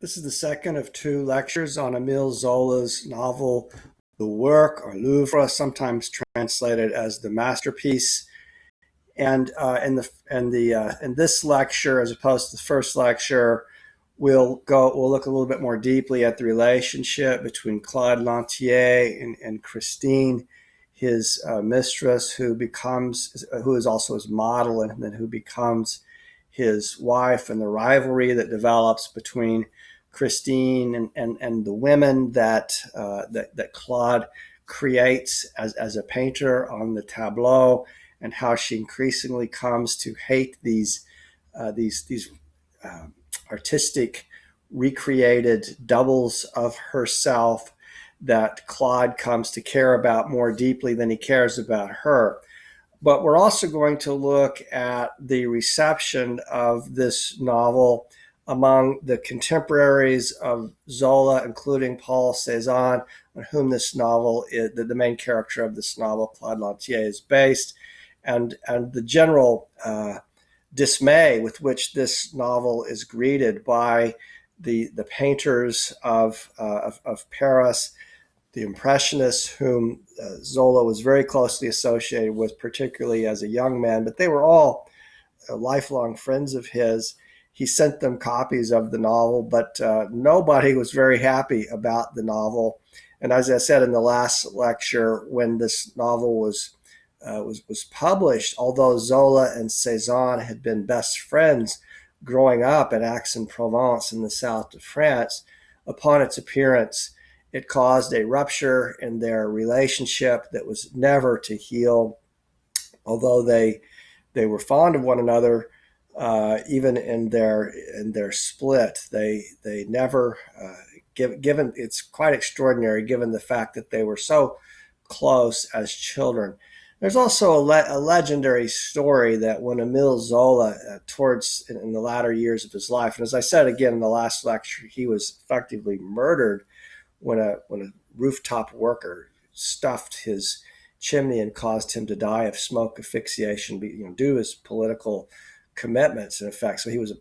This is the second of two lectures on Emile Zola's novel, The Work, or L'Oeuvre, sometimes translated as the masterpiece. And in this lecture, as opposed to the first lecture, we'll look a little bit more deeply at the relationship between Claude Lantier and Christine, his mistress, who is also his model, and then who becomes his wife, and the rivalry that develops between Christine and the women that Claude creates as a painter on the tableau, and how she increasingly comes to hate these uh, artistic recreated doubles of herself that Claude comes to care about more deeply than he cares about her. But we're also going to look at the reception of this novel among the contemporaries of Zola, including Paul Cezanne, on whom this novel is, the main character of this novel, Claude Lantier, is based, and the general dismay with which this novel is greeted by the painters of Paris, the Impressionists, whom Zola was very closely associated with, particularly as a young man, but they were all lifelong friends of his. He sent them copies of the novel, but nobody was very happy about the novel. And as I said in the last lecture, when this novel was published, although Zola and Cezanne had been best friends growing up at Aix-en-Provence in the south of France, upon its appearance, it caused a rupture in their relationship that was never to heal. Although they were fond of one another, even in their split, they never given. It's quite extraordinary given the fact that they were so close as children. There's also a legendary story that when Emile Zola, towards in the latter years of his life, and as I said again in the last lecture, he was effectively murdered when a rooftop worker stuffed his chimney and caused him to die of smoke asphyxiation, due to his political commitments, in effect. So he was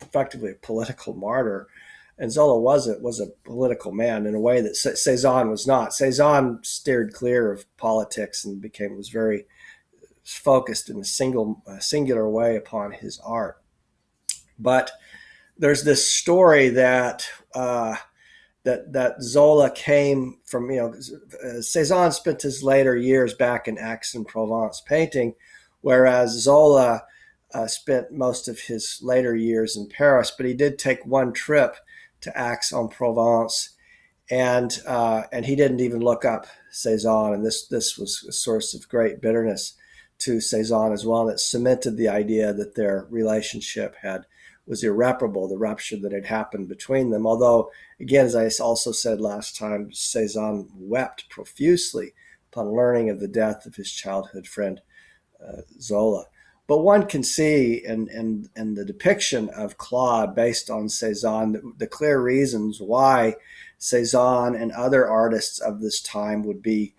effectively a political martyr. And Zola was a political man in a way that Cezanne was not. Cezanne steered clear of politics and was very focused in a singular way upon his art. But there's this story that Zola came from. Cezanne spent his later years back in Aix-en-Provence painting, whereas Zola spent most of his later years in Paris. But he did take one trip to Aix-en-Provence, and he didn't even look up Cezanne, and this was a source of great bitterness to Cezanne as well, and it cemented the idea that their relationship was irreparable, the rupture that had happened between them. Although, again, as I also said last time, Cezanne wept profusely upon learning of the death of his childhood friend Zola. But one can see in the depiction of Claude based on Cezanne the clear reasons why Cezanne and other artists of this time would be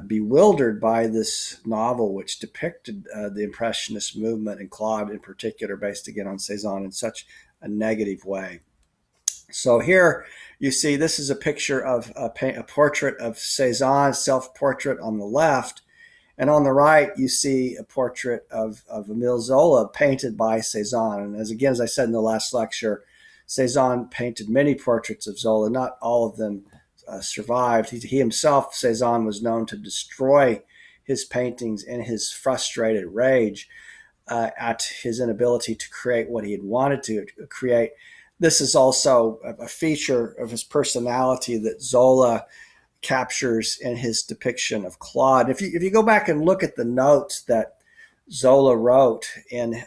bewildered by this novel, which depicted the Impressionist movement, and Claude in particular, based again on Cezanne, in such a negative way. So here you see this is a picture of a portrait of Cezanne, self-portrait on the left, and on the right you see a portrait of Emile Zola painted by Cezanne. And as I said in the last lecture, Cezanne painted many portraits of Zola, not all of them survived. He himself, Cezanne, was known to destroy his paintings in his frustrated rage at his inability to create what he had wanted to create. This is also a feature of his personality that Zola captures in his depiction of Claude. If you go back and look at the notes that Zola wrote in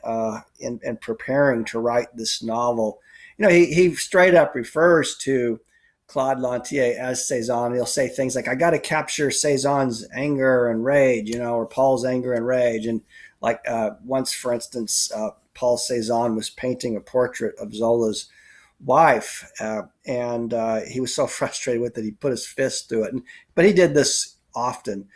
preparing to write this novel, he straight up refers to Claude Lantier as Cezanne. He'll say things like, "I got to capture Cezanne's anger and rage," or Paul's anger and rage. And like once, for instance, Paul Cezanne was painting a portrait of Zola's wife, and he was so frustrated with it, he put his fist through it. But he did this often.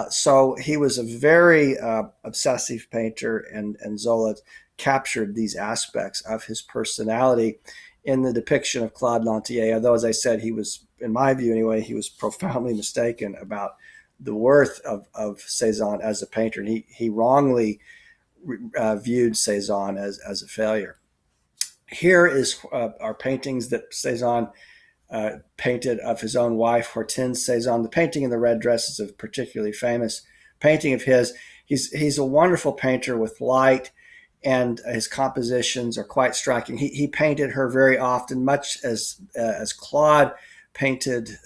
So he was a very obsessive painter, and Zola captured these aspects of his personality in the depiction of Claude Lantier, although, as I said, he was, in my view anyway, he was profoundly mistaken about the worth of Cezanne as a painter. And he wrongly viewed Cezanne as a failure. Here is our paintings that Cezanne painted of his own wife, Hortense Cezanne. The painting in the red dress is a particularly famous painting of his. He's a wonderful painter with light, and his compositions are quite striking. He painted her very often, much as Claude painted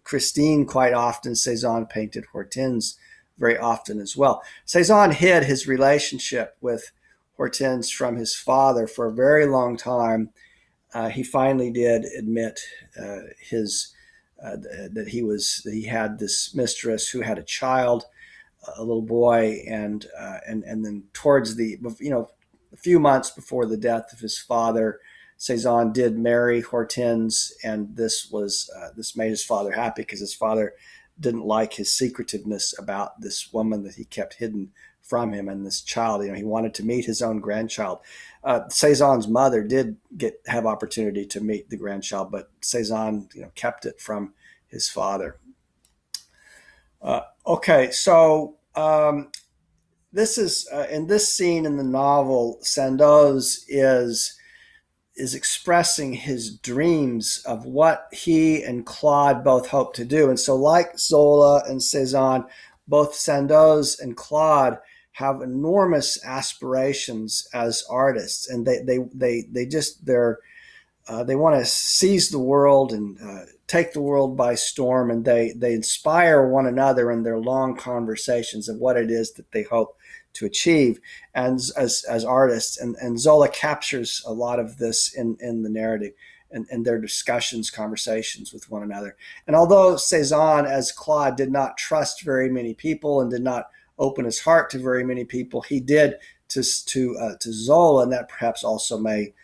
Christine quite often. Cezanne painted Hortense very often as well. Cezanne hid his relationship with Hortense from his father for a very long time. He finally did admit that he had this mistress who had a child, a little boy, and then towards a few months before the death of his father, Cezanne did marry Hortense, and this made his father happy, because his father didn't like his secretiveness about this woman that he kept hidden from him and this child. He wanted to meet his own grandchild. Cezanne's mother did have opportunity to meet the grandchild, but Cezanne, kept it from his father. Okay, so this is in this scene in the novel, Sandoz is expressing his dreams of what he and Claude both hope to do. And so, like Zola and Cezanne, both Sandoz and Claude have enormous aspirations as artists, and they want to seize the world and take the world by storm, and they inspire one another in their long conversations of what it is that they hope to achieve, and as artists. And Zola captures a lot of this in the narrative and their discussions, conversations with one another. And although Cezanne, as Claude, did not trust very many people and did not open his heart to very many people, he did to Zola, and that perhaps also may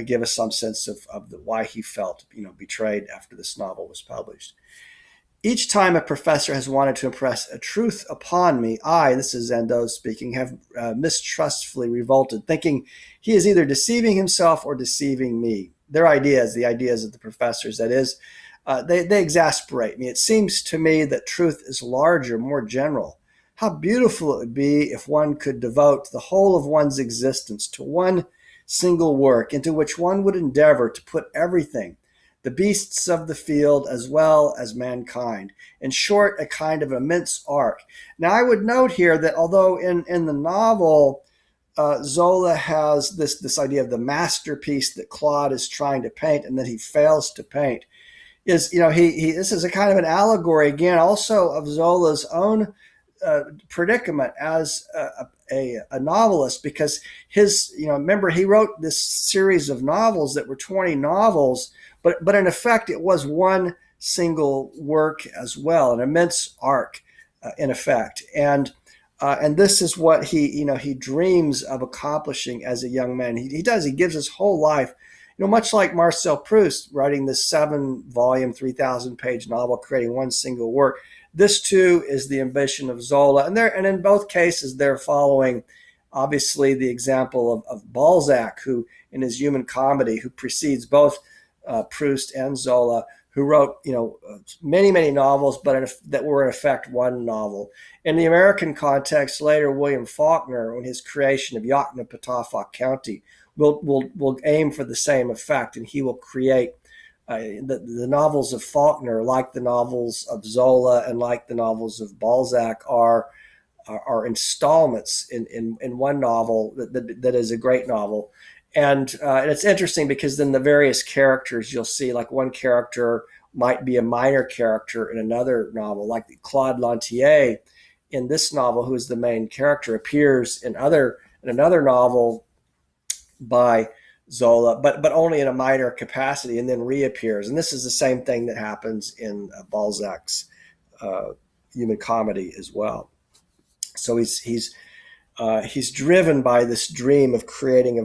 give us some sense of why he felt betrayed after this novel was published. Each time a professor has wanted to impress a truth upon me, I, this is Sandoz speaking, have mistrustfully revolted, thinking he is either deceiving himself or deceiving me. Their ideas, the ideas of the professors, that is, they exasperate me. It seems to me that truth is larger, more general. How beautiful it would be if one could devote the whole of one's existence to one single work, into which one would endeavor to put everything, the beasts of the field as well as mankind. In short, a kind of immense arc. Now, I would note here that although in the novel, Zola has this idea of the masterpiece that Claude is trying to paint and that he fails to paint, is this is a kind of an allegory again also of Zola's own predicament as a novelist, because remember, he wrote this series of novels that were 20 novels, but in effect it was one single work as well, an immense arc in effect. And this is what he dreams of accomplishing as a young man. He gives his whole life, much like Marcel Proust writing this 7-volume, 3,000-page novel, creating one single work. This too is the ambition of Zola, and in both cases they're following, obviously, the example of Balzac, who in his Human Comedy, who precedes both Proust and Zola, who wrote many novels, but that were in effect one novel. In the American context, later William Faulkner, in his creation of Yoknapatawpha County, will aim for the same effect, and he will create. The novels of Faulkner, like the novels of Zola and like the novels of Balzac, are installments in one novel that is a great novel. And it's interesting because then the various characters you'll see, like one character might be a minor character in another novel, like Claude Lantier in this novel, who is the main character, appears in another novel by Zola, but only in a minor capacity, and then reappears. And this is the same thing that happens in Balzac's Human Comedy as well. So he's driven by this dream of creating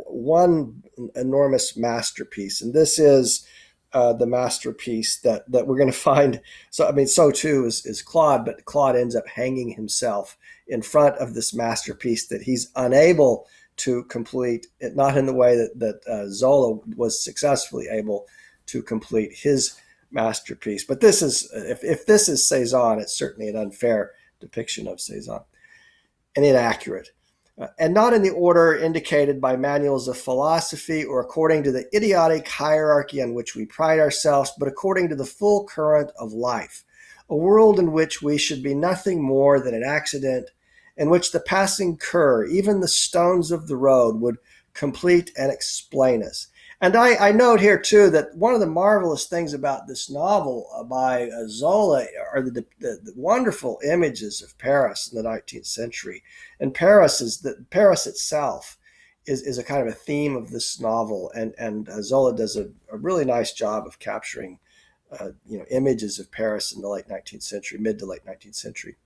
one enormous masterpiece, and this is the masterpiece that we're going to find. So too is Claude, but Claude ends up hanging himself in front of this masterpiece that he's unable to complete it, not in the way that Zola was successfully able to complete his masterpiece. But this is, if this is Cezanne, it's certainly an unfair depiction of Cezanne and inaccurate. And not in the order indicated by manuals of philosophy or according to the idiotic hierarchy on which we pride ourselves, but according to the full current of life, a world in which we should be nothing more than an accident, in which the passing cur, even the stones of the road, would complete and explain us. And I note here, too, that one of the marvelous things about this novel by Zola are the wonderful images of Paris in the 19th century. And Paris itself is a kind of a theme of this novel. And Zola does a really nice job of capturing images of Paris in the late 19th century, mid to late 19th century.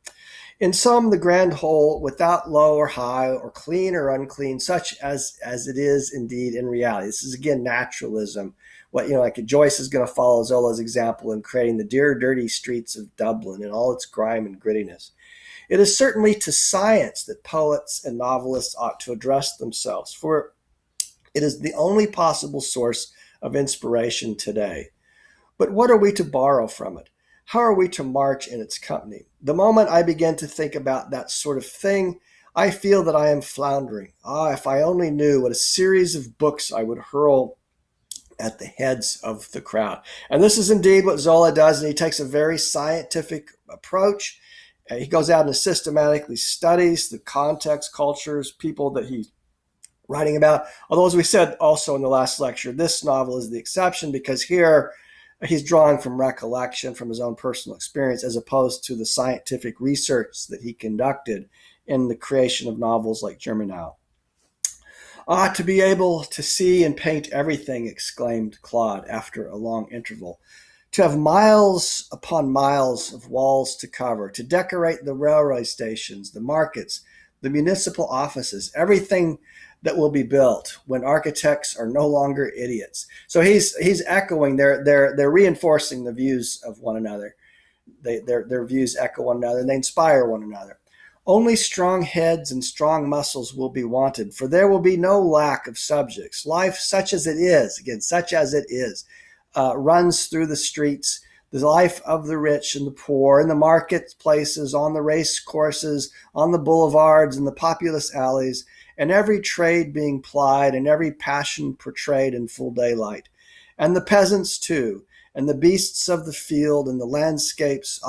In sum, the grand whole, without low or high, or clean or unclean, such as it is indeed in reality. This is, again, naturalism. Like Joyce is going to follow Zola's example in creating the dear, dirty streets of Dublin and all its grime and grittiness. It is certainly to science that poets and novelists ought to address themselves, for it is the only possible source of inspiration today. But what are we to borrow from it? How are we to march in its company? The moment I begin to think about that sort of thing, I feel that I am floundering. If I only knew what a series of books I would hurl at the heads of the crowd. And this is indeed what Zola does, and he takes a very scientific approach. He goes out and systematically studies the context, cultures, people that he's writing about. Although, as we said also in the last lecture, this novel is the exception, because here he's drawing from recollection, from his own personal experience, as opposed to the scientific research that he conducted in the creation of novels like Germinal. To be able to see and paint everything, exclaimed Claude after a long interval. To have miles upon miles of walls to cover, to decorate the railway stations, the markets, the municipal offices, everything that will be built when architects are no longer idiots. So he's echoing, they're reinforcing the views of one another. Their views echo one another, and they inspire one another. Only strong heads and strong muscles will be wanted, for there will be no lack of subjects. Life, such as it is, runs through the streets, the life of the rich and the poor, in the marketplaces, on the race courses, on the boulevards and the populous alleys, and every trade being plied and every passion portrayed in full daylight. And the peasants too, and the beasts of the field and the landscapes,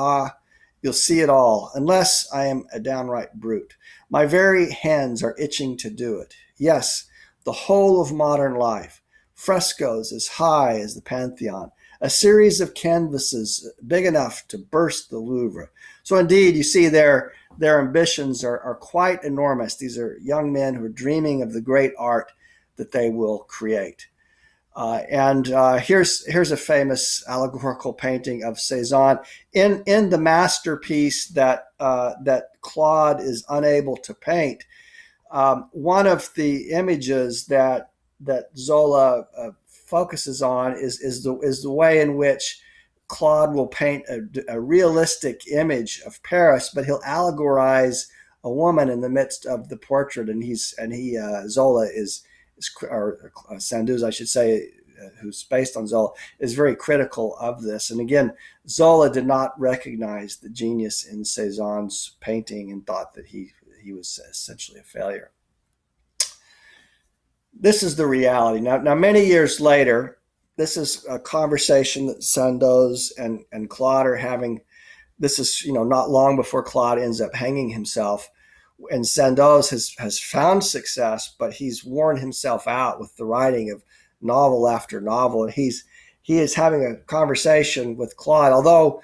you'll see it all, unless I am a downright brute. My very hands are itching to do it. Yes, the whole of modern life, frescoes as high as the Pantheon, a series of canvases big enough to burst the Louvre. So indeed, you see their ambitions are quite enormous. These are young men who are dreaming of the great art that they will create. Here's a famous allegorical painting of Cezanne in the masterpiece that Claude is unable to paint. One of the images that Zola focuses on is the way in which Claude will paint a realistic image of Paris, but he'll allegorize a woman in the midst of the portrait, and Zola or Sandoz, I should say, who's based on Zola, is very critical of this. And again, Zola did not recognize the genius in Cezanne's painting and thought that he was essentially a failure. This is the reality. Now, many years later, this is a conversation that Sandoz and Claude are having. This is, not long before Claude ends up hanging himself. And Sandoz has found success, but he's worn himself out with the writing of novel after novel. And he is having a conversation with Claude, although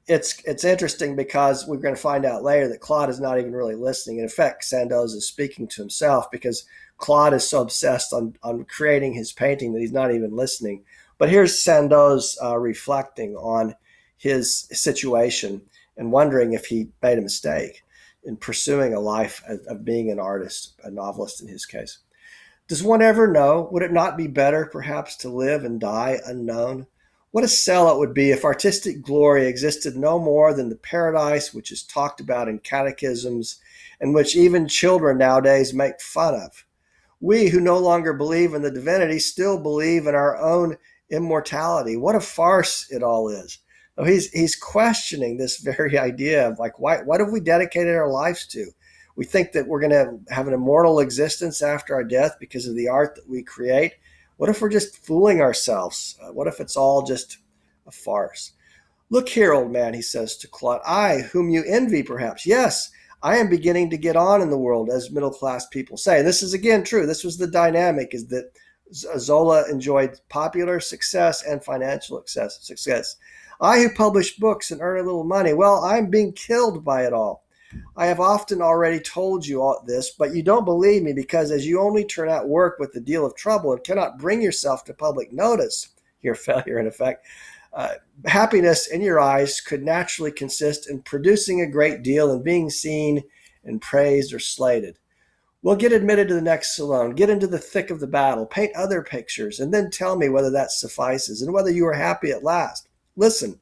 it's interesting because we're going to find out later that Claude is not even really listening. In effect, Sandoz is speaking to himself because Claude is so obsessed on creating his painting that he's not even listening. But here's Sandoz reflecting on his situation and wondering if he made a mistake in pursuing a life of being an artist, a novelist in his case. Does one ever know? Would it not be better, perhaps, to live and die unknown? What a sell it would be if artistic glory existed no more than the paradise which is talked about in catechisms and which even children nowadays make fun of. We who no longer believe in the divinity still believe in our own immortality. What a farce it all is. So he's questioning this very idea of like, why, what have we dedicated our lives to? We think that we're going to have an immortal existence after our death because of the art that we create. What if we're just fooling ourselves? What if it's all just a farce? Look here, old man, he says to Claude, I, whom you envy perhaps. Yes, I am beginning to get on in the world, as middle-class people say. And this is, again, true. This was the dynamic, is that Zola enjoyed popular success and financial success. I, who publish books and earn a little money, well, I'm being killed by it all. I have often already told you all this, but you don't believe me because as you only turn out work with a deal of trouble and cannot bring yourself to public notice, your failure in effect, happiness in your eyes could naturally consist in producing a great deal and being seen and praised or slated. Well, get admitted to the next salon, get into the thick of the battle, paint other pictures, and then tell me whether that suffices and whether you are happy at last. Listen,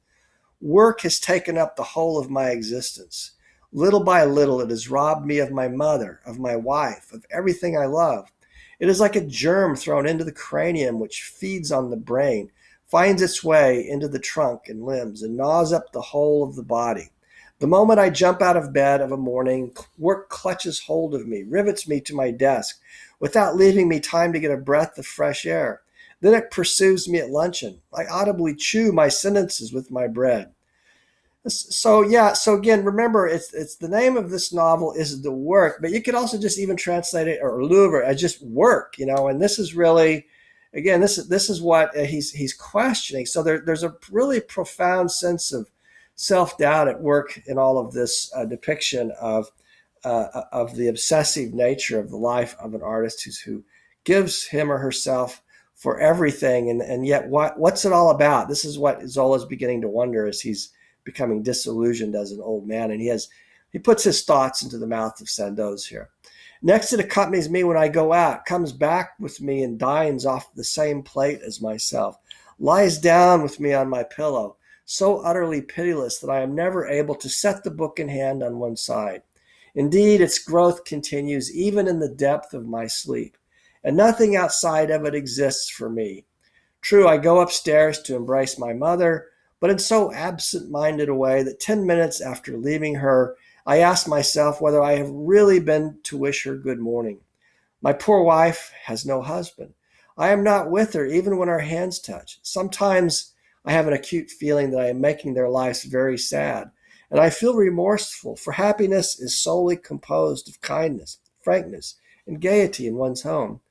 work has taken up the whole of my existence. Little by little, it has robbed me of my mother, of my wife, of everything I love. It is like a germ thrown into the cranium which feeds on the brain, finds its way into the trunk and limbs, and gnaws up the whole of the body. The moment I jump out of bed of a morning, work clutches hold of me, rivets me to my desk, without leaving me time to get a breath of fresh air. Then it pursues me at luncheon. I audibly chew my sentences with my bread. So again, remember, it's the name of this novel is The Work, but you could also just even translate it, or Louvre, as just work, and this is really, again, this is what he's questioning. So there's a really profound sense of self-doubt at work in all of this depiction of the obsessive nature of the life of an artist who gives him or herself for everything, and yet what's it all about? This is what Zola's beginning to wonder as he's becoming disillusioned as an old man, and he puts his thoughts into the mouth of Sandoz here. Next, it accompanies me when I go out, comes back with me and dines off the same plate as myself, lies down with me on my pillow, so utterly pitiless that I am never able to set the book in hand on one side. Indeed, its growth continues even in the depth of my sleep, and nothing outside of it exists for me. True, I go upstairs to embrace my mother, but in so absent-minded a way that 10 minutes after leaving her, I ask myself whether I have really been to wish her good morning. My poor wife has no husband. I am not with her even when our hands touch. Sometimes I have an acute feeling that I am making their lives very sad, and I feel remorseful, for happiness is solely composed of kindness, frankness, and gaiety in one's home.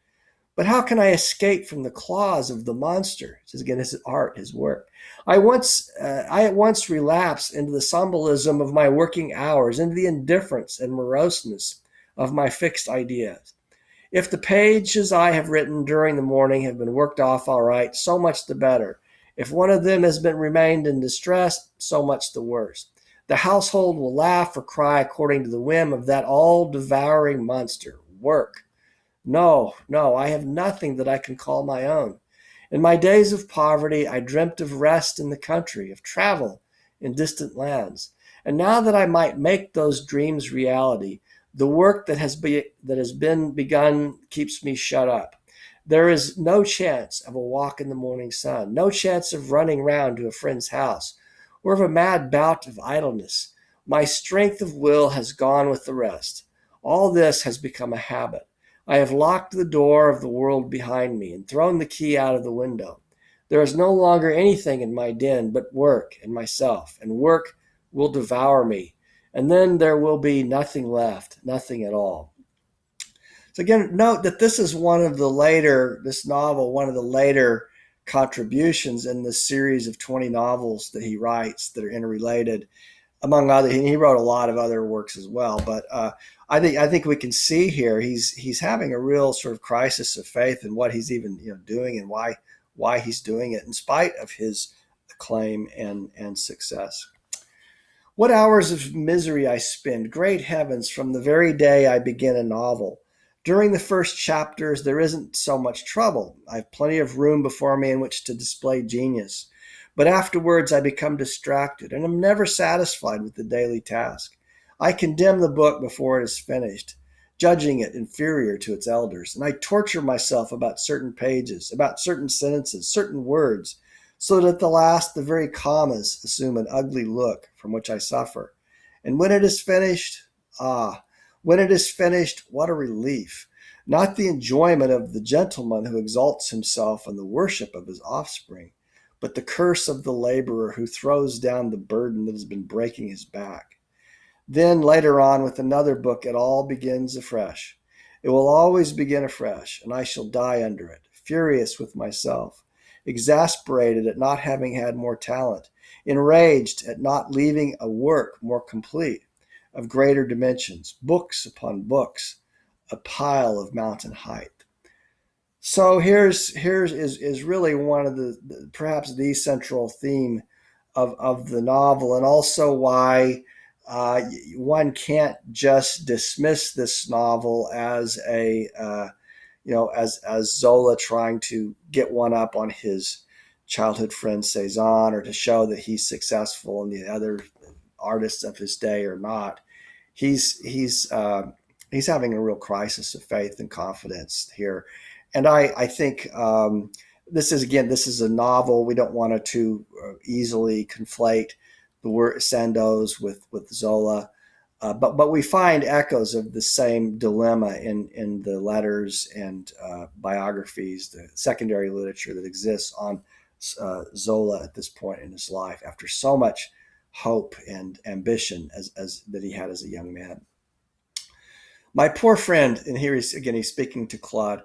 But how can I escape from the claws of the monster? This is again his art, his work. I at once relapse into the symbolism of my working hours, into the indifference and moroseness of my fixed ideas. If the pages I have written during the morning have been worked off all right, so much the better. If one of them has been remained in distress, so much the worse. The household will laugh or cry according to the whim of that all-devouring monster, work. No, I have nothing that I can call my own. In my days of poverty, I dreamt of rest in the country, of travel in distant lands. And now that I might make those dreams reality, the work that has been begun keeps me shut up. There is no chance of a walk in the morning sun, no chance of running round to a friend's house, or of a mad bout of idleness. My strength of will has gone with the rest. All this has become a habit. I have locked the door of the world behind me and thrown the key out of the window. There is no longer anything in my den but work and myself, and work will devour me. And then there will be nothing left, nothing at all. So again, note that this is one of the later contributions in the series of 20 novels that he writes that are interrelated, among other. He wrote a lot of other works as well, but I think we can see here he's having a real sort of crisis of faith in what he's even doing and why he's doing it in spite of his acclaim and success. What hours of misery I spend, great heavens, from the very day I begin a novel. During the first chapters, there isn't so much trouble. I have plenty of room before me in which to display genius. But afterwards, I become distracted and am never satisfied with the daily task. I condemn the book before it is finished. judging it inferior to its elders. And I torture myself about certain pages, about certain sentences, certain words, so that at the last the very commas assume an ugly look from which I suffer. And when it is finished, when it is finished, what a relief! Not the enjoyment of the gentleman who exalts himself in the worship of his offspring, but the curse of the laborer who throws down the burden that has been breaking his back. Then later on with another book, it all begins afresh. It will always begin afresh, and I shall die under it, furious with myself, exasperated at not having had more talent, enraged at not leaving a work more complete, of greater dimensions, books upon books, a pile of mountain height. So here's is really one of the perhaps the central theme of the novel, and also why one can't just dismiss this novel as a as Zola trying to get one up on his childhood friend Cezanne, or to show that he's successful and the other artists of his day are not. He's having a real crisis of faith and confidence here, and I think this is a novel. We don't want to easily conflate the word Sandoz with Zola, but we find echoes of the same dilemma in the letters and biographies, the secondary literature that exists on Zola at this point in his life, after so much hope and ambition as that he had as a young man. My poor friend, and here he's speaking to Claude,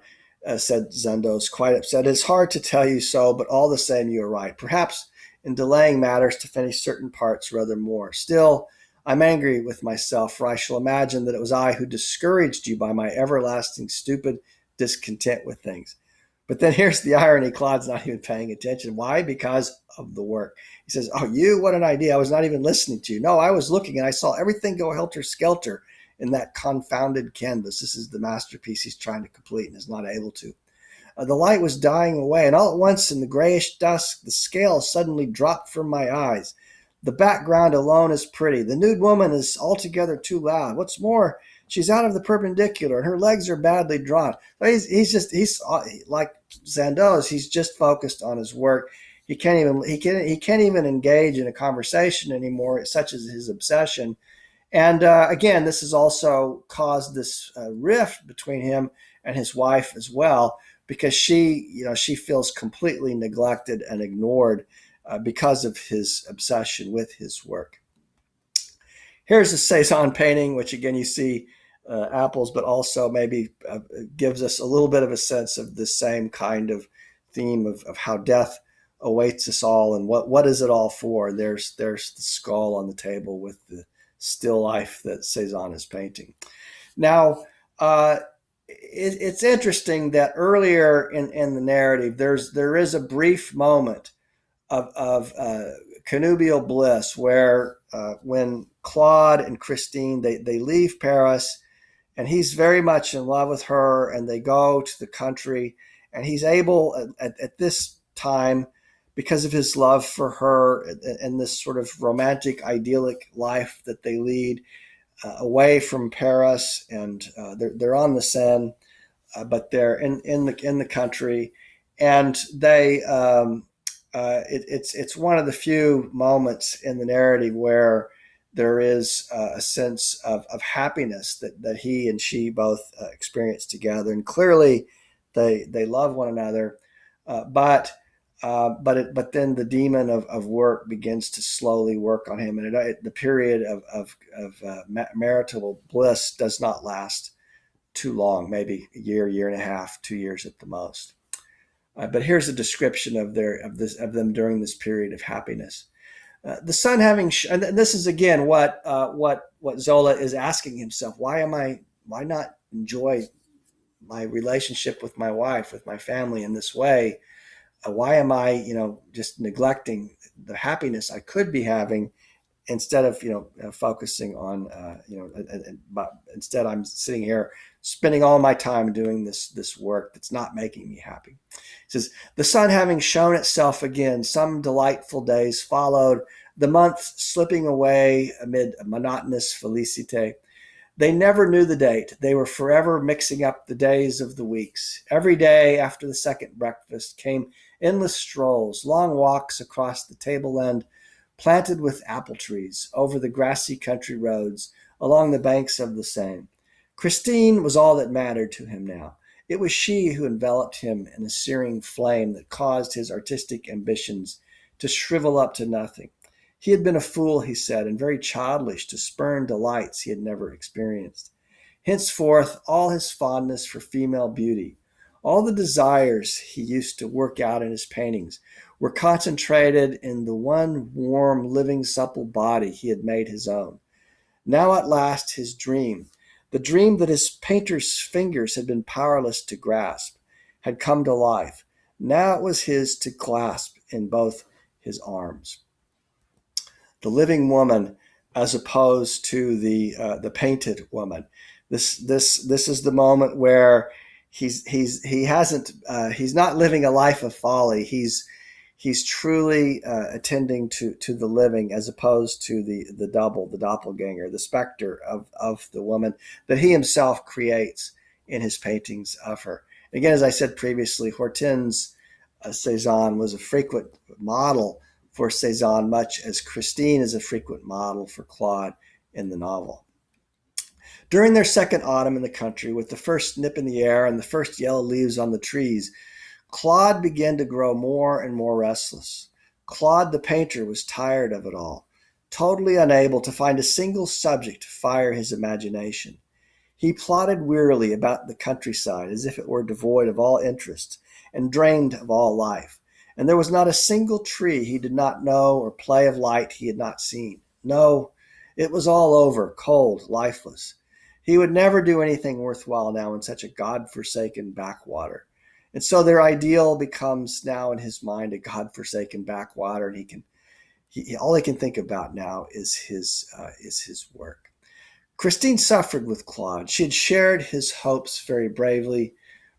said Sandoz, quite upset. It's hard to tell you so, but all the same, you are right. Perhaps in delaying matters to finish certain parts rather more. Still, I'm angry with myself, for I shall imagine that it was I who discouraged you by my everlasting stupid discontent with things. But then here's the irony. Claude's not even paying attention. Why? Because of the work. He says, oh, you, what an idea. I was not even listening to you. No, I was looking and I saw everything go helter-skelter in that confounded canvas. This is the masterpiece he's trying to complete and is not able to. The light was dying away, and all at once in the grayish dusk, the scales suddenly dropped from my eyes. The background alone is pretty. The nude woman is altogether too loud. What's more, she's out of the perpendicular, and her legs are badly drawn. He's like Sandoz. He's just focused on his work. He can't even engage in a conversation anymore, such as his obsession. And again, this has also caused this rift between him and his wife as well, because she feels completely neglected and ignored because of his obsession with his work. Here's a Cezanne painting, which again you see apples, but also maybe gives us a little bit of a sense of the same kind of theme of how death awaits us all, and what is it all for? There's the skull on the table with the still life that Cezanne is painting. Now, it's interesting that earlier in the narrative, there is a brief moment of connubial bliss where when Claude and Christine, they leave Paris, and he's very much in love with her, and they go to the country, and he's able at this time, because of his love for her and this sort of romantic, idyllic life that they lead away from Paris, and they're on the Seine, but they're in the country, and they it's one of the few moments in the narrative where there is a sense of happiness that he and she both experience together, and clearly they love one another, but then the demon of work begins to slowly work on him, and the period of marital bliss does not last too long, maybe a year and a half, 2 years at the most. But here's a description of them during this period of happiness. The sun having, and this is again what Zola is asking himself: why not enjoy my relationship with my wife, with my family in this way? Why am I, just neglecting the happiness I could be having, instead of, focusing on, instead I'm sitting here spending all my time doing this work that's not making me happy. It says, the sun having shown itself again, some delightful days followed, the month slipping away amid a monotonous felicite. They never knew the date. They were forever mixing up the days of the weeks. Every day after the second breakfast came endless strolls, long walks across the tableland planted with apple trees, over the grassy country roads, along the banks of the Seine. Christine was all that mattered to him now. It was she who enveloped him in a searing flame that caused his artistic ambitions to shrivel up to nothing. He had been a fool, he said, and very childish to spurn delights he had never experienced. Henceforth, all his fondness for female beauty, all the desires he used to work out in his paintings, were concentrated in the one warm, living, supple body he had made his own. Now at last his dream, the dream that his painter's fingers had been powerless to grasp, had come to life. Now it was his to clasp in both his arms. The living woman, as opposed to the painted woman. This is the moment where he's not living a life of folly. He's truly attending to the living, as opposed to the double, the doppelganger, the specter of the woman that he himself creates in his paintings of her. Again, as I said previously, Hortense Cezanne was a frequent model for Cezanne, much as Christine is a frequent model for Claude in the novel. During their second autumn in the country, with the first nip in the air and the first yellow leaves on the trees, Claude began to grow more and more restless. Claude the painter was tired of it all, totally unable to find a single subject to fire his imagination. He plodded wearily about the countryside as if it were devoid of all interest and drained of all life, and there was not a single tree he did not know or play of light he had not seen. No, it was all over, cold, lifeless. He would never do anything worthwhile now in such a God-forsaken backwater. And so their ideal becomes now in his mind a God-forsaken backwater, and all he can think about now is his work. Christine suffered with Claude. She had shared his hopes very bravely,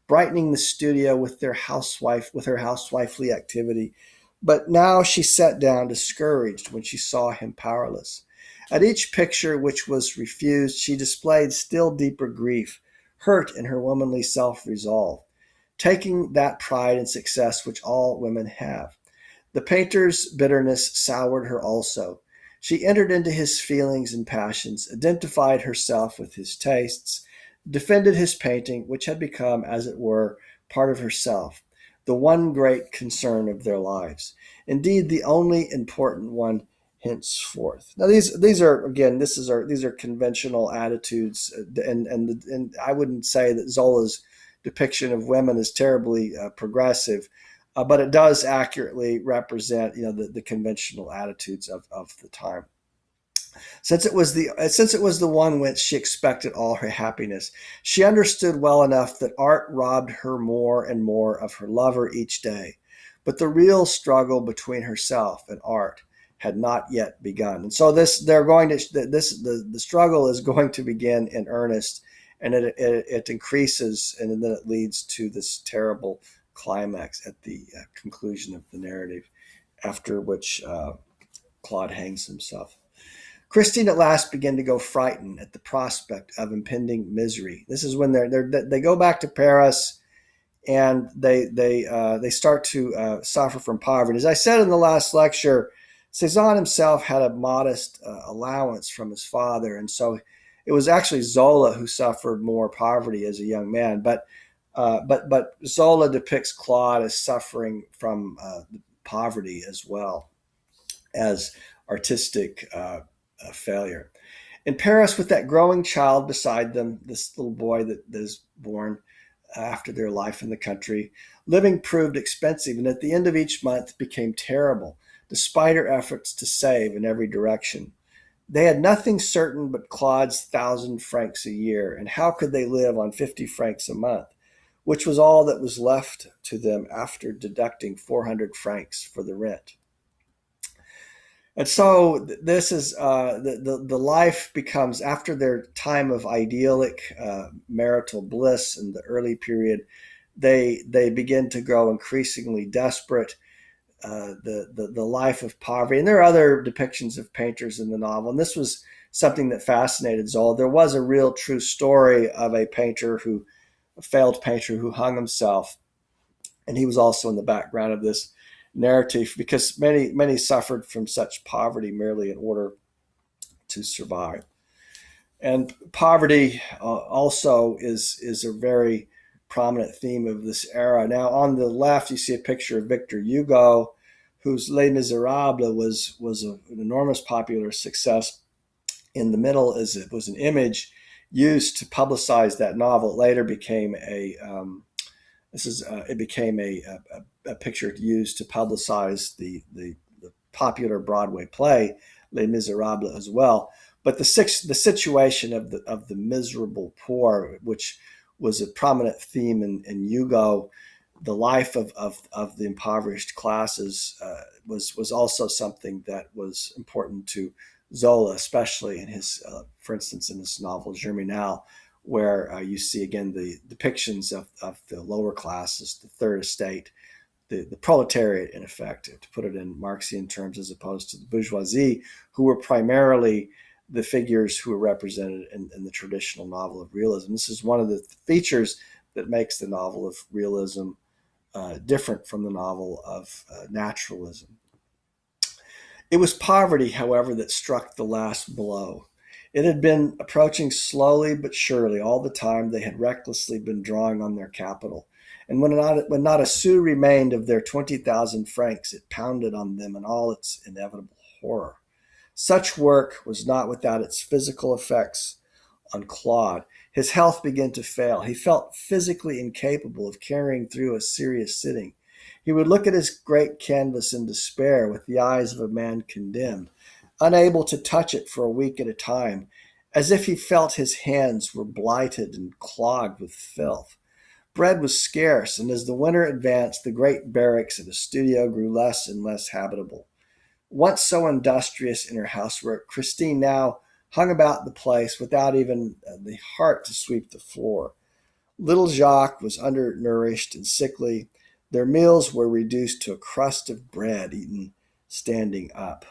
brightening the studio with her housewifely activity. But now she sat down discouraged when she saw him powerless. At each picture which was refused, she displayed still deeper grief, hurt in her womanly self-resolve, taking that pride in success which all women have. The painter's bitterness soured her also. She entered into his feelings and passions, identified herself with his tastes, defended his painting, which had become, as it were, part of herself, the one great concern of their lives. Indeed, the only important one henceforth. Now, these are conventional attitudes, and I wouldn't say that Zola's depiction of women is terribly progressive. But it does accurately represent, the conventional attitudes of the time. Since it was the one whence she expected all her happiness, she understood well enough that art robbed her more and more of her lover each day. But the real struggle between herself and art had not yet begun. And so the struggle is going to begin in earnest, and it increases, and then it leads to this terrible climax at the conclusion of the narrative, after which Claude hangs himself. Christine at last began to go frightened at the prospect of impending misery. This is when they go back to Paris, and they start to suffer from poverty. As I said in the last lecture, Cezanne himself had a modest allowance from his father, and so it was actually Zola who suffered more poverty as a young man. But Zola depicts Claude as suffering from poverty as well as artistic failure. In Paris, with that growing child beside them, this little boy that is born after their life in the country, living proved expensive, and at the end of each month became terrible, despite her efforts to save in every direction. They had nothing certain but Claude's 1,000 francs a year, and how could they live on 50 francs a month, which was all that was left to them after deducting 400 francs for the rent? And so this is the life becomes, after their time of idyllic marital bliss in the early period, they begin to grow increasingly desperate. the life of poverty. And there are other depictions of painters in the novel. And this was something that fascinated Zola. There was a real true story of a failed painter who hung himself. And he was also in the background of this narrative because many suffered from such poverty merely in order to survive. And poverty also is a very prominent theme of this era. Now, on the left, you see a picture of Victor Hugo, whose Les Miserables was an enormous popular success. In the middle was an image used to publicize that novel. It later became it became a picture used to publicize the popular Broadway play Les Miserables as well. But the situation of the miserable poor, which was a prominent theme in Hugo, the life of the impoverished classes, was also something that was important to Zola, especially in his, for instance, in his novel Germinal, where you see again the depictions of the lower classes, the third estate, the proletariat, in effect, to put it in Marxian terms, as opposed to the bourgeoisie, who were primarily the figures who were represented in the traditional novel of realism. This is one of the features that makes the novel of realism different from the novel of naturalism. It was poverty, however, that struck the last blow. It had been approaching slowly but surely. All the time they had recklessly been drawing on their capital. And when not a sou remained of their 20,000 francs, it pounded on them in all its inevitable horror. Such work was not without its physical effects on Claude. His health began to fail. He felt physically incapable of carrying through a serious sitting. He would look at his great canvas in despair with the eyes of a man condemned, unable to touch it for a week at a time, as if he felt his hands were blighted and clogged with filth. Bread was scarce, and as the winter advanced, the great barracks of the studio grew less and less habitable. Once so industrious in her housework, Christine now hung about the place without even the heart to sweep the floor. Little Jacques was undernourished and sickly. Their meals were reduced to a crust of bread eaten standing up.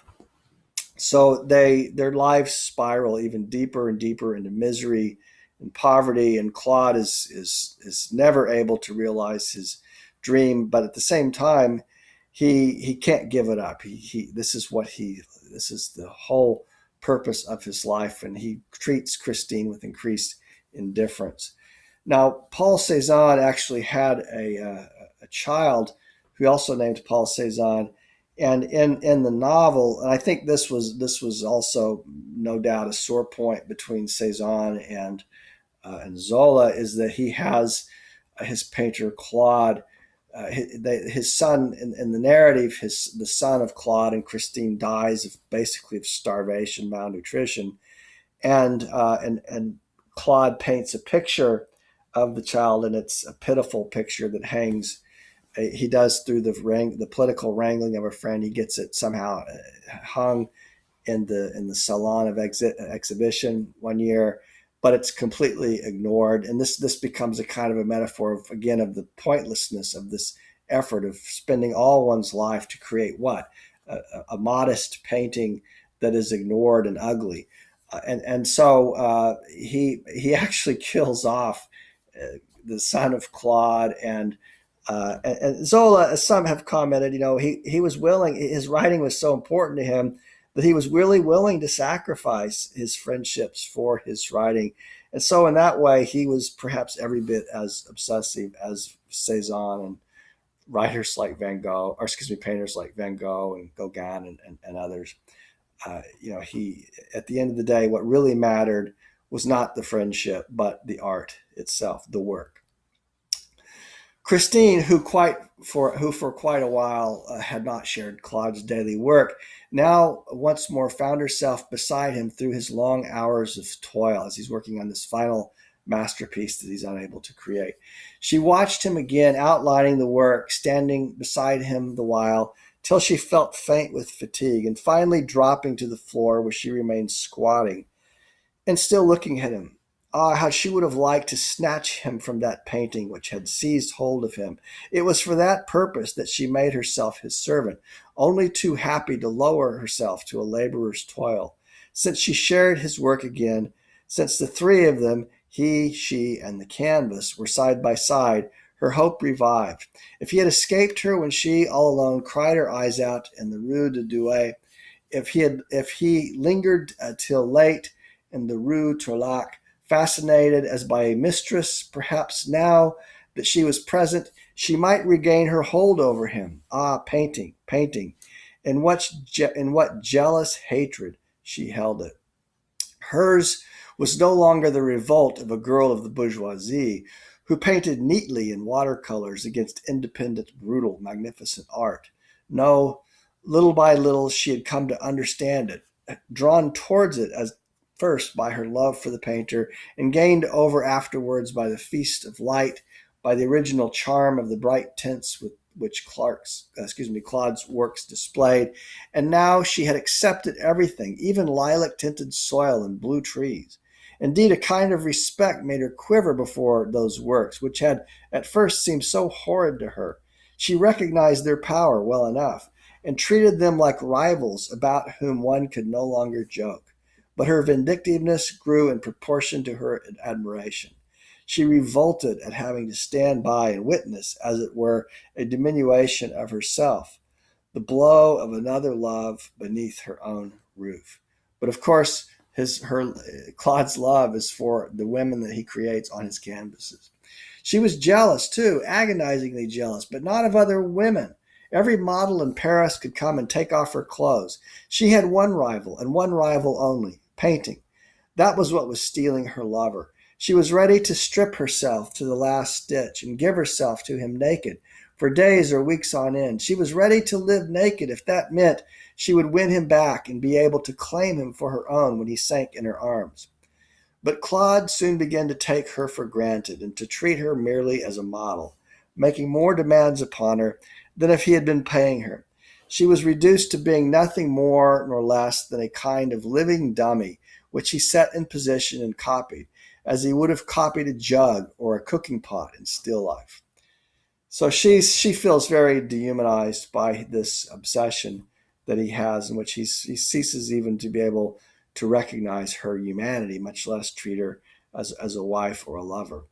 So their lives spiral even deeper and deeper into misery and poverty, and Claude is never able to realize his dream, but at the same time, he can't give it up. This is the whole purpose of his life, and he treats Christine with increased indifference. Now, Paul Cezanne actually had a child who he also named Paul Cezanne, and in the novel, and I think this was also no doubt a sore point between Cezanne and Zola, is that he has his painter Claude. His son in the narrative, the son of Claude and Christine dies basically of starvation, malnutrition, and Claude paints a picture of the child, and it's a pitiful picture that hangs. He does through the political wrangling of a friend. He gets it somehow hung in the salon of exhibition one year, but it's completely ignored. And this becomes a kind of a metaphor of the pointlessness of this effort of spending all one's life to create what? A modest painting that is ignored and ugly. So he actually kills off the son of Claude, and Zola, as some have commented, he was willing. His writing was so important to him that he was really willing to sacrifice his friendships for his writing. And so in that way, he was perhaps every bit as obsessive as Cezanne and painters like Van Gogh and Gauguin and others. He, at the end of the day, what really mattered was not the friendship, but the art itself, the work. Christine, who for quite a while had not shared Claude's daily work, now once more found herself beside him through his long hours of toil as he's working on this final masterpiece that he's unable to create. She watched him again, outlining the work, standing beside him the while, till she felt faint with fatigue, and finally dropping to the floor, where she remained squatting and still looking at him. Ah, how she would have liked to snatch him from that painting which had seized hold of him. It was for that purpose that she made herself his servant, only too happy to lower herself to a laborer's toil. Since she shared his work again, since the three of them, he, she, and the canvas, were side by side, her hope revived. If he had escaped her when she, all alone, cried her eyes out in the Rue de Douai, if he lingered till late in the Rue Torlac, fascinated as by a mistress, perhaps now that she was present, she might regain her hold over him. Ah, painting, painting. In what jealous hatred she held it. Hers was no longer the revolt of a girl of the bourgeoisie who painted neatly in watercolors against independent, brutal, magnificent art. No, little by little she had come to understand it, drawn towards it as first by her love for the painter, and gained over afterwards by the feast of light, by the original charm of the bright tints with which Claude's works displayed, and now she had accepted everything, even lilac-tinted soil and blue trees. Indeed, a kind of respect made her quiver before those works, which had at first seemed so horrid to her. She recognized their power well enough, and treated them like rivals about whom one could no longer joke. But her vindictiveness grew in proportion to her admiration. She revolted at having to stand by and witness, as it were, a diminution of herself, the blow of another love beneath her own roof. But of course, Claude's love is for the women that he creates on his canvases. She was jealous too, agonizingly jealous, but not of other women. Every model in Paris could come and take off her clothes. She had one rival, and one rival only: painting. That was what was stealing her lover. She was ready to strip herself to the last stitch and give herself to him naked for days or weeks on end. She was ready to live naked if that meant she would win him back and be able to claim him for her own when he sank in her arms. But Claude soon began to take her for granted and to treat her merely as a model, making more demands upon her than if he had been paying her. She was reduced to being nothing more nor less than a kind of living dummy, which he set in position and copied, as he would have copied a jug or a cooking pot in still life. So she feels very dehumanized by this obsession that he has, in which he ceases even to be able to recognize her humanity, much less treat her as a wife or a lover.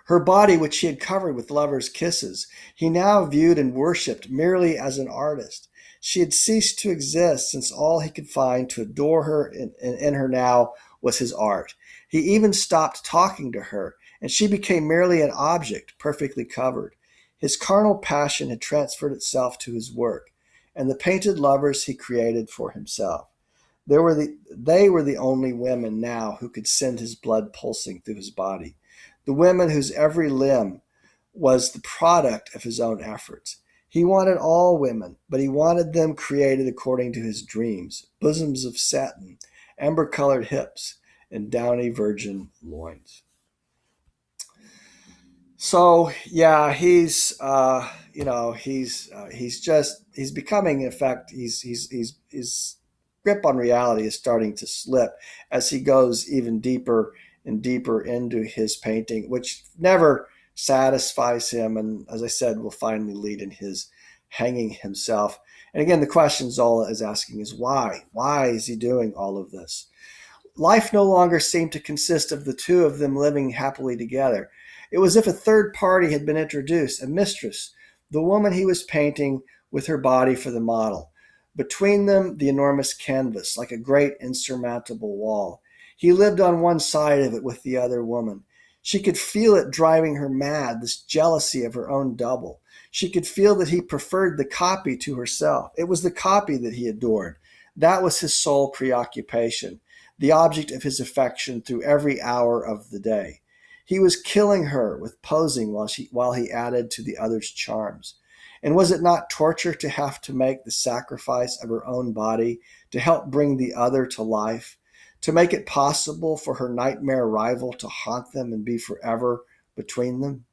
Her body, which she had covered with lovers' kisses, he now viewed and worshipped merely as an artist. She had ceased to exist, since all he could find to adore her in her now was his art. He even stopped talking to her, and she became merely an object, perfectly covered. His carnal passion had transferred itself to his work, and the painted lovers he created for himself. They were the only women now who could send his blood pulsing through his body, the women whose every limb was the product of his own efforts. He wanted all women, but he wanted them created according to his dreams: bosoms of satin, amber-colored hips, and downy virgin loins. So yeah, he's becoming, in fact, his grip on reality is starting to slip as he goes even deeper and deeper into his painting, which never satisfies him, and as I said, will finally lead in his hanging himself. And again, the question Zola is asking is why? Why is he doing all of this? Life no longer seemed to consist of the two of them living happily together. It was as if a third party had been introduced, a mistress, the woman he was painting with her body for the model. Between them, the enormous canvas, like a great insurmountable wall. He lived on one side of it with the other woman. She could feel it driving her mad, this jealousy of her own double. She could feel that he preferred the copy to herself. It was the copy that he adored. That was his sole preoccupation, the object of his affection through every hour of the day. He was killing her with posing while he added to the other's charms. And was it not torture to have to make the sacrifice of her own body to help bring the other to life, to make it possible for her nightmare rival to haunt them and be forever between them?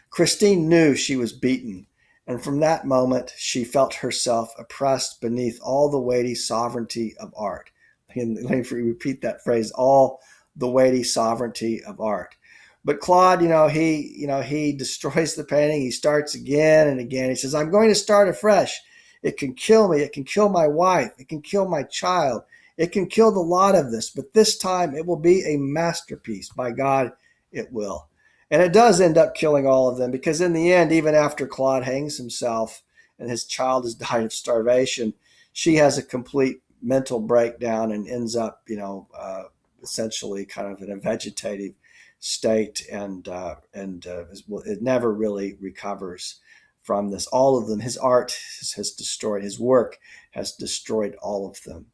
Christine knew she was beaten, and from that moment she felt herself oppressed beneath all the weighty sovereignty of art. And let me repeat that phrase: all the weighty sovereignty of art. But Claude, he destroys the painting. He starts again and again. He says, "I'm going to start afresh. It can kill me. It can kill my wife. It can kill my child. It can kill the lot of this. But this time it will be a masterpiece. By God, it will." And it does end up killing all of them, because in the end, even after Claude hangs himself and his child has died of starvation, she has a complete mental breakdown and ends up, essentially kind of in a vegetative state, and it never really recovers from this. All of them, his art has destroyed, his work has destroyed all of them.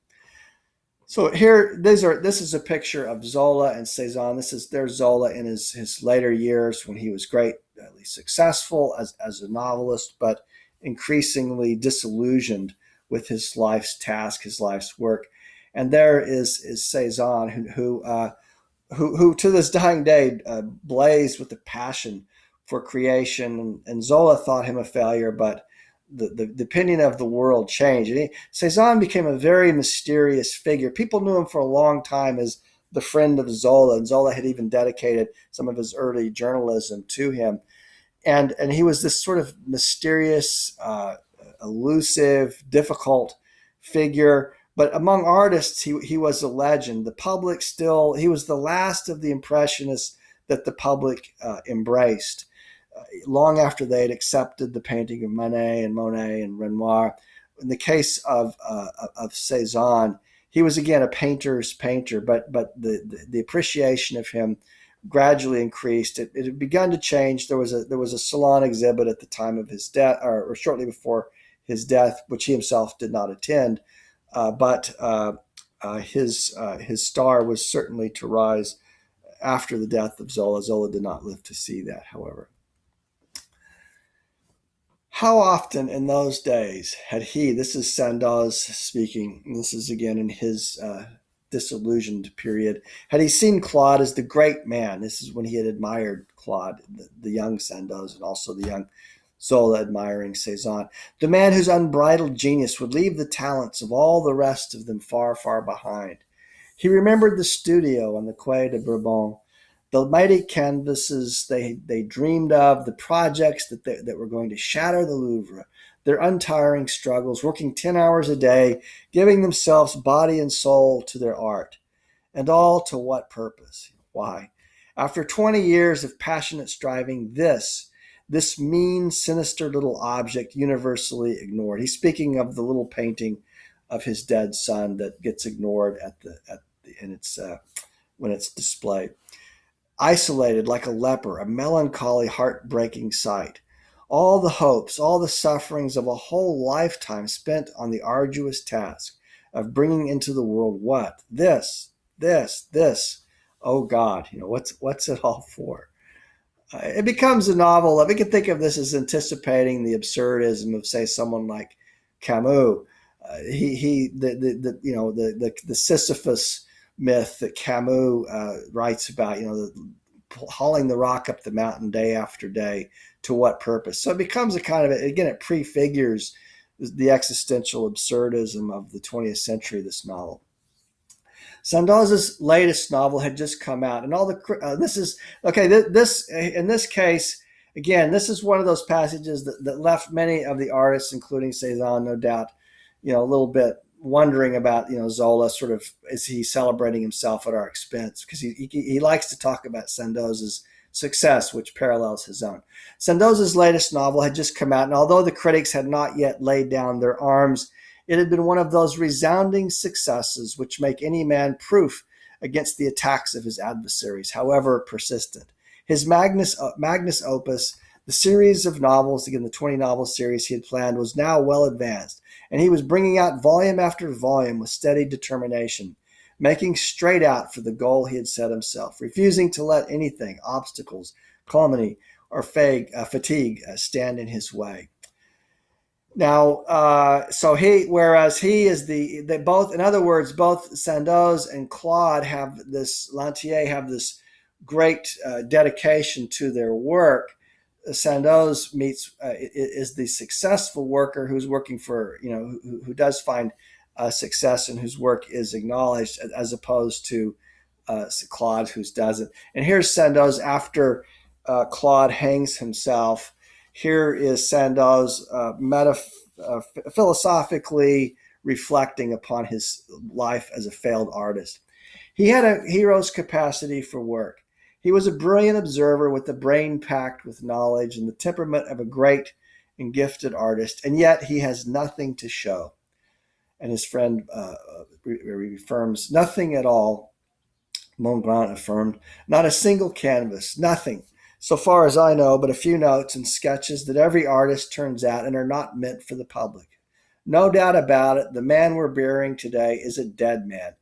So here, this is a picture of Zola and Cezanne. There's Zola in his later years, when he was greatly successful as a novelist, but increasingly disillusioned with his life's task, his life's work. And there is Cezanne, who to this dying day blazed with the passion for creation. And Zola thought him a failure, but the opinion of the world changed. Cezanne became a very mysterious figure. People knew him for a long time as the friend of Zola, and Zola had even dedicated some of his early journalism to him. And he was this sort of mysterious, elusive, difficult figure. But among artists, he was a legend. The public he was the last of the Impressionists that the public embraced. Long after they had accepted the painting of Monet and Renoir. In the case of Cezanne, he was again a painter's painter, but the appreciation of him gradually increased. It had begun to change. There was a salon exhibit at the time of his death, or shortly before his death, which he himself did not attend. But his star was certainly to rise after the death of Zola. Zola did not live to see that, however. How often in those days had he, this is Sandoz speaking, this is again in his disillusioned period, had he seen Claude as the great man? This is when he had admired Claude, the young Sandoz, and also the young Zola admiring Cezanne. The man whose unbridled genius would leave the talents of all the rest of them far, far behind. He remembered the studio on the Quai de Bourbon, the mighty canvases they dreamed of, the projects that were going to shatter the Louvre, their untiring struggles, working 10 hours a day, giving themselves body and soul to their art. And all to what purpose? Why? After 20 years of passionate striving, this mean, sinister little object universally ignored. He's speaking of the little painting of his dead son that gets ignored when it's displayed. Isolated like a leper, a melancholy, heartbreaking sight. All the hopes, all the sufferings of a whole lifetime spent on the arduous task of bringing into the world what? This. Oh God, what's it all for? It becomes a novel. We can think of this as anticipating the absurdism of, say, someone like Camus. The Sisyphus myth that Camus writes about, hauling the rock up the mountain day after day, to what purpose? So it becomes a kind of, again, it prefigures the existential absurdism of the 20th century, this novel. Sandoz's latest novel had just come out, and in this case, again, this is one of those passages that left many of the artists, including Cezanne, no doubt, a little bit wondering about, Zola, sort of, is he celebrating himself at our expense? Because he likes to talk about Sandoz's success, which parallels his own. Sandoz's latest novel had just come out, and although the critics had not yet laid down their arms, it had been one of those resounding successes which make any man proof against the attacks of his adversaries, however persistent. His magnus opus, the series of novels, again, the 20-novel series he had planned, was now well advanced, and he was bringing out volume after volume with steady determination, making straight out for the goal he had set himself, refusing to let anything, obstacles, calumny, or fatigue stand in his way. Now, whereas he is both, in other words, both Sandoz and Claude Lantier have this great dedication to their work. Sandoz is the successful worker who's working for, who does find success and whose work is acknowledged, as opposed to Claude who doesn't. And here's Sandoz after Claude hangs himself. Here is Sandoz philosophically reflecting upon his life as a failed artist. He had a hero's capacity for work. He was a brilliant observer with a brain packed with knowledge and the temperament of a great and gifted artist, and yet he has nothing to show. And his friend affirms, nothing at all, Mongrand affirmed, not a single canvas, nothing, so far as I know, but a few notes and sketches that every artist turns out and are not meant for the public. No doubt about it, the man we're burying today is a dead man,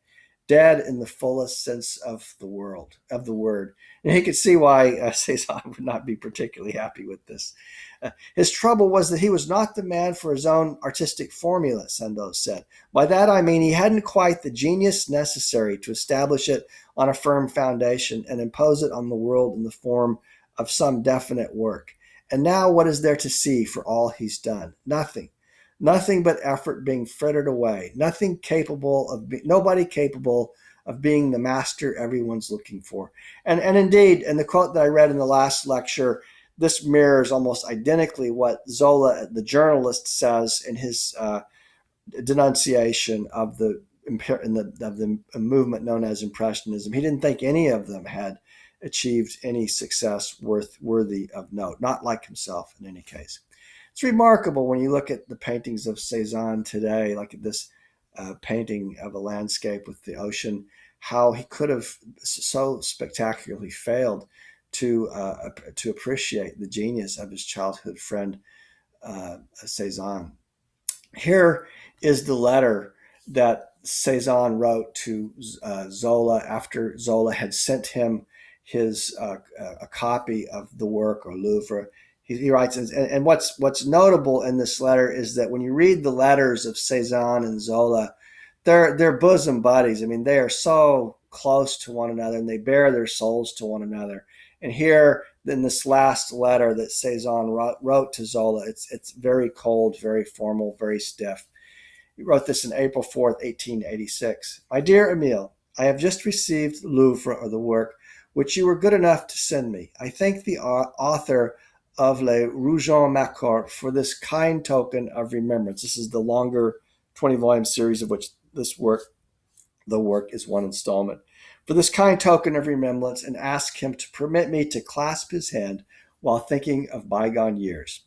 dead in the fullest sense of the word. And he could see why Cezanne would not be particularly happy with this. His trouble was that he was not the man for his own artistic formula, Sandoz said. By that I mean he hadn't quite the genius necessary to establish it on a firm foundation and impose it on the world in the form of some definite work. And now what is there to see for all he's done? Nothing. Nothing but effort being frittered away. Nobody capable of being the master everyone's looking for. And indeed, in the quote that I read in the last lecture, this mirrors almost identically what Zola, the journalist, says in his denunciation of the movement known as Impressionism. He didn't think any of them had achieved any success worthy of note, not like himself in any case. It's remarkable when you look at the paintings of Cezanne today, like this painting of a landscape with the ocean, how he could have so spectacularly failed to appreciate the genius of his childhood friend Cezanne. Here is the letter that Cezanne wrote to Zola after Zola had sent him his a copy of the work, or Louvre. He writes, and what's notable in this letter is that when you read the letters of Cezanne and Zola, they're bosom buddies. I mean, they are so close to one another, and they bare their souls to one another. And here, in this last letter that Cezanne wrote to Zola, it's very cold, very formal, very stiff. He wrote this on April 4th, 1886. My dear Emile, I have just received the Louvre, or the work, which you were good enough to send me. I thank the author of Les Rougon Macquart for this kind token of remembrance. This is the longer 20-volume series of which the work is one installment. For this kind token of remembrance, and ask him to permit me to clasp his hand while thinking of bygone years.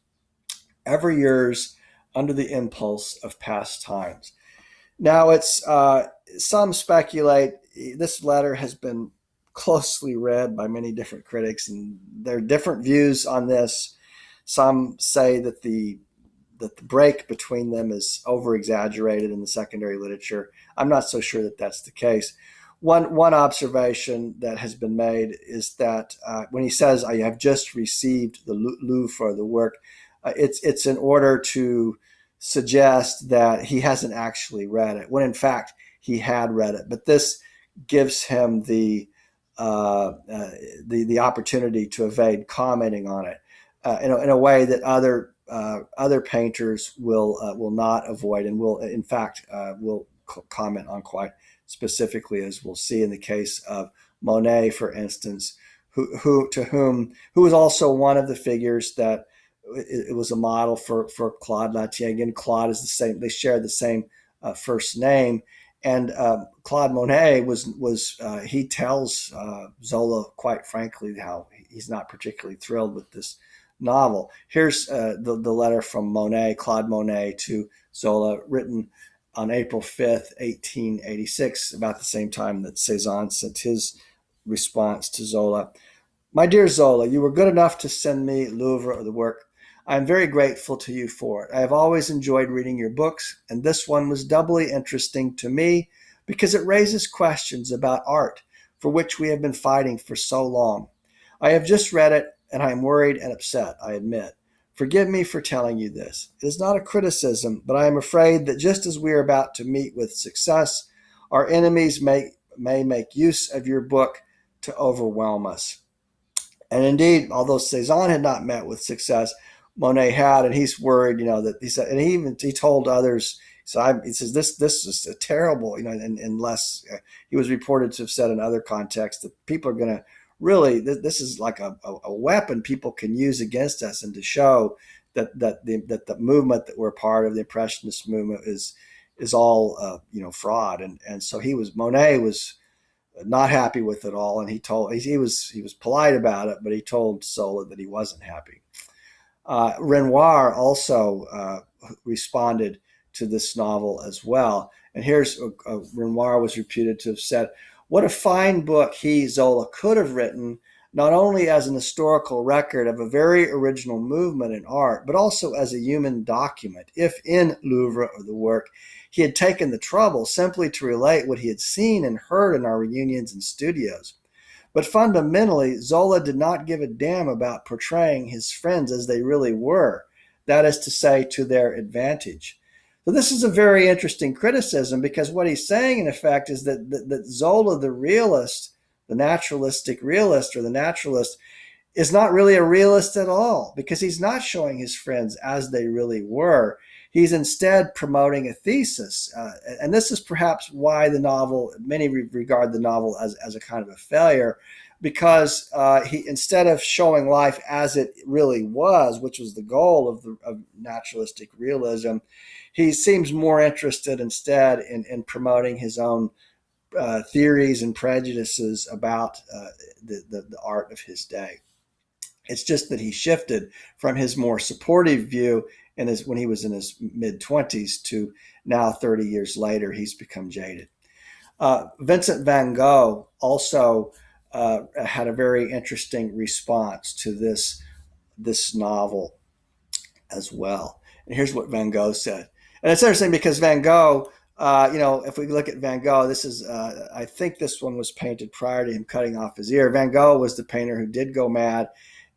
Ever yours, under the impulse of past times. Now, it's some speculate this letter has been closely read by many different critics, and there are different views on this. Some say that the break between them is over-exaggerated in the secondary literature. I'm not so sure that that's the case. One observation that has been made is that when he says, I have just received the Louvre, the work, it's in order to suggest that he hasn't actually read it, when in fact he had read it. But this gives him the opportunity to evade commenting on it in a way that other painters will not avoid, and will in fact will comment on quite specifically, as we'll see in the case of Monet, for instance, who was also one of the figures that it was a model for Claude Latier. Again, Claude is the same; they share the same first name. And Claude Monet was he tells Zola quite frankly how he's not particularly thrilled with this novel. Here's the letter from Claude Monet, to Zola, written on April 5th, 1886, about the same time that Cezanne sent his response to Zola. My dear Zola, you were good enough to send me Louvre, or the work. I am very grateful to you for it. I have always enjoyed reading your books, and this one was doubly interesting to me because it raises questions about art, for which we have been fighting for so long. I have just read it, and I am worried and upset, I admit. Forgive me for telling you this. It is not a criticism, but I am afraid that just as we are about to meet with success, our enemies may make use of your book to overwhelm us. And indeed, although Cezanne had not met with success, Monet had, and he's worried, that he said, and he told others He says this is a terrible, unless he was reported to have said in other contexts that people are going to really, this is like a weapon people can use against us, and to show that the movement that we're part of, the Impressionist movement, is all fraud. And so Monet was not happy with it all, and he was polite about it, but he told Zola that he wasn't happy. Renoir also responded to this novel as well. And here's Renoir was reputed to have said, "What a fine book Zola, could have written, not only as an historical record of a very original movement in art, but also as a human document, if in Louvre or the work he had taken the trouble simply to relate what he had seen and heard in our reunions and studios. But fundamentally, Zola did not give a damn about portraying his friends as they really were, that is to say, to their advantage." So this is a very interesting criticism, because what he's saying, in effect, is that Zola, the realist, the naturalistic realist, or the naturalist, is not really a realist at all, because he's not showing his friends as they really were. He's instead promoting a thesis. And this is perhaps why many regard the novel as a kind of a failure, because he, instead of showing life as it really was, which was the goal of naturalistic realism, he seems more interested instead in promoting his own theories and prejudices about the art of his day. It's just that he shifted from his more supportive view when he was in his mid-20s to now, 30 years later, he's become jaded. Vincent van Gogh also had a very interesting response to this novel as well. And here's what Van Gogh said. And it's interesting because Van Gogh, if we look at Van Gogh, this is, I think this one was painted prior to him cutting off his ear. Van Gogh was the painter who did go mad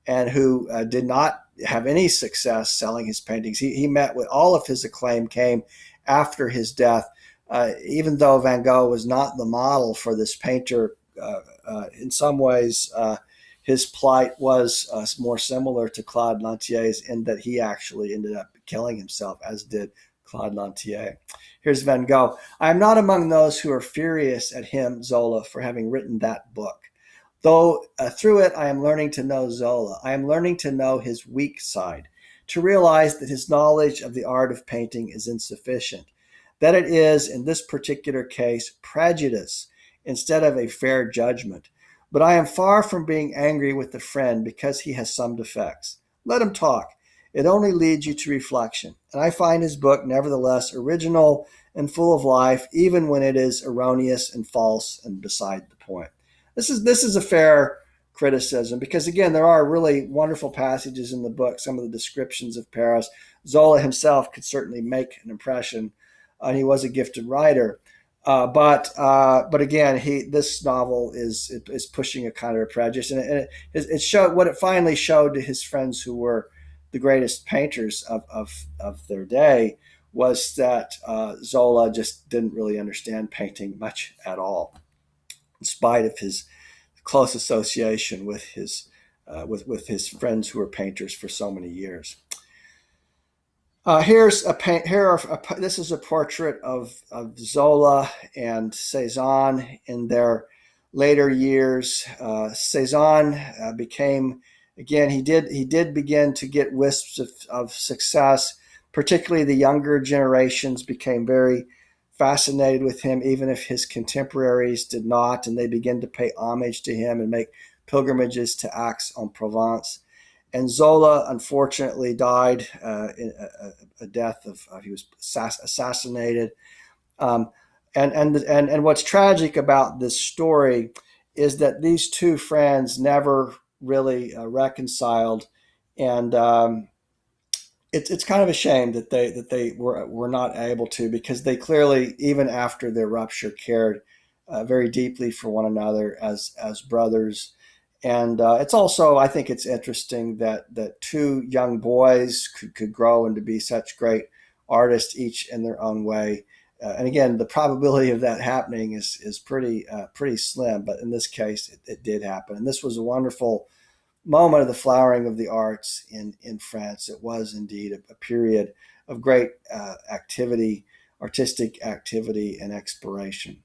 and who did not have any success selling his paintings. He met with all of his acclaim came after his death, even though Van Gogh was not the model for this painter. In some ways, his plight was more similar to Claude Lantier's, in that he actually ended up killing himself, as did Claude Lantier. Here's Van Gogh. "I am not among those who are furious at him, Zola, for having written that book. Though through it, I am learning to know Zola. I am learning to know his weak side, to realize that his knowledge of the art of painting is insufficient, that it is, in this particular case, prejudice instead of a fair judgment. But I am far from being angry with the friend because he has some defects. Let him talk. It only leads you to reflection. And I find his book, nevertheless, original and full of life, even when it is erroneous and false and beside the point." This is a fair criticism, because, again, there are really wonderful passages in the book, some of the descriptions of Paris. Zola himself could certainly make an impression, and he was a gifted writer. But again, this novel is pushing a kind of a prejudice, and it showed what it finally showed to his friends, who were the greatest painters of their day, was that Zola just didn't really understand painting much at all, in spite of his close association with his friends who were painters for so many years. This is a portrait of Zola and Cezanne in their later years. Cezanne became, again, he did begin to get wisps of success. Particularly the younger generations became very fascinated with him, even if his contemporaries did not, and they began to pay homage to him and make pilgrimages to Aix-en-Provence. And Zola, unfortunately, died in a death he was assassinated. And what's tragic about this story is that these two friends never really reconciled, and it's kind of a shame that they were not able to, because they clearly, even after their rupture, cared very deeply for one another as brothers. And it's also, I think it's interesting that two young boys could grow into be such great artists, each in their own way. And again, the probability of that happening is pretty slim, but in this case, it did happen. And this was a wonderful moment of the flowering of the arts in France. It was indeed a period of great activity artistic activity and exploration.